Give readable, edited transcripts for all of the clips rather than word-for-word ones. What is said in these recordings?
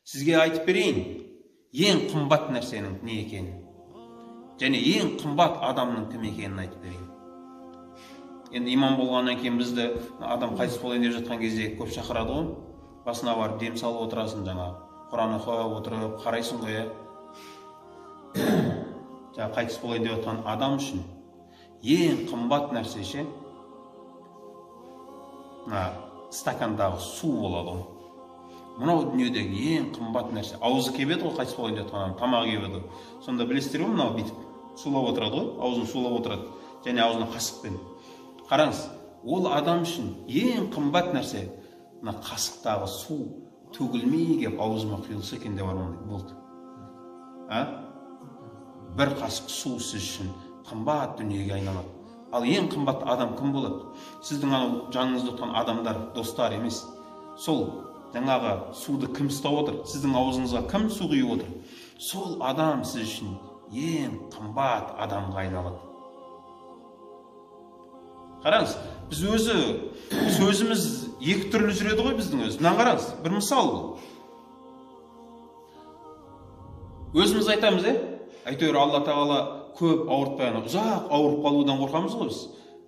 Сізге айтып берейін, ең қымбат нәрсенің не екенін, және ең қымбат адамның кім екенін айтып берейін. Енді имам болғаннан кейін бізді адам қайтыс болайын деп жатқан кезде көп шақырады ғой. Басына барып дем салып отырасың, жаңағы Құран оқып отырып қарайсың ғой. Жаңағы қайтыс болайын деп жатқан адам үшін ең қымбат нәрсе ше, стакандағы су болады ғой. Мынау дүниедегі ең қымбат нәрсе. Аузы кебеді ғой, қайтыс болайын деп жатқан адам, тамағы кебеді. Сонда білесіздер ғой, мынау бүйтіп сулап отырады ғой, аузын сулап отырады, және аузына қасықпен. Қараңыз, ол адам үшін ең қымбат нәрсе мына қасықтағы су төгілмей кеп аузыма құйылса екен деп болды. Бір қасық су сіз үшін қымбат дүниеге айналады. Ал ең қымбат адам кім болады? Сіздің жаныңызда отырған адамдар, достар емес. Сол жаңағы суды кім ұстап отыр? Сіздің аузыңызға кім су құйып отыр? Сол адам сіз үшін ең қымбат адамға айналады. Қараңыз, біз өзі сөзіміз екі түрлі жүреді ғой біздің өзі. Мына қараңыз, бір мысал бұл. Өзіміз айтамыз, әйтеуір Алла тағала көп ауыртпай, ұзақ ауырып қалудан қорқамыз ғой біз.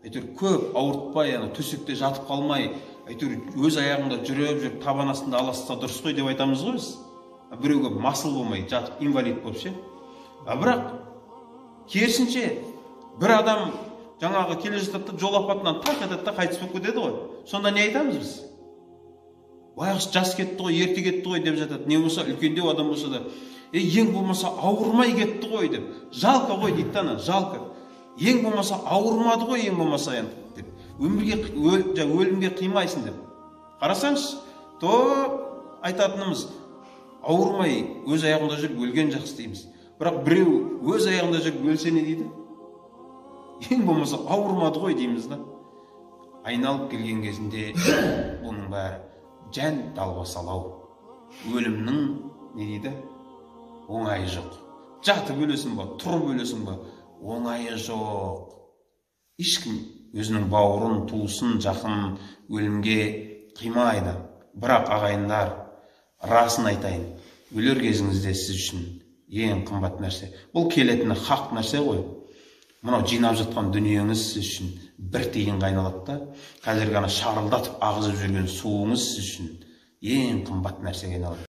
Әйтеуір көп ауыртпай, төсекте жатып қалмай, әйтеуір өз аяғында жүріп, табан астында аласса дұрыс қой деп айтамыз ғой біз. Біреуге масыл болмай, жатып инвалид болып ше. Бірақ керісінше бір адам жаңағы келе жатады, жол апатынан тақ етеді, қайтыс болып кетеді ғой. Сонда не айтамыз біз? Баяғысы жас кетті ғой, ерте кетті ғой деп жатады. Не болса, үлкендеу адам болса да, ең болмаса ауырмай кетті ғой деп. Жалко ғой дейді ана, жалко. Ең болмаса ауырмады ғой, ең болмаса енді деп. Өлімге қимайсың деп. Қарасаңыз, то айтатынымыз, ауырмай өз аяғында жүріп өлген жақсы дейміз. Бірақ біреу өз аяғында жүріп өлсе не дейді? Ең болмаса ауырмады ғой дейміз да. Айналып келген кезінде бұның бәрі жән далбасалау. Өлімнің не дейді? Оңайы жоқ. Жатып өлесің ба, тұрып өлесің ба? Оңайы жоқ. Ешкім өзінің бауырын, туысын, жақын өлімге қимайды. Бірақ ағайындар, расын айтайын, өлер кезіңізде сіз үшін ең қымбат нәрсе. Бұл келетіні хақ нәрсе ғой. Мынау жинап жатқан дүниеңіз сіз үшін бір тиынға айналады да, қазіргі шарылдатып ағызып жүрген суыңыз сіз үшін ең қымбат нәрсеге айналады.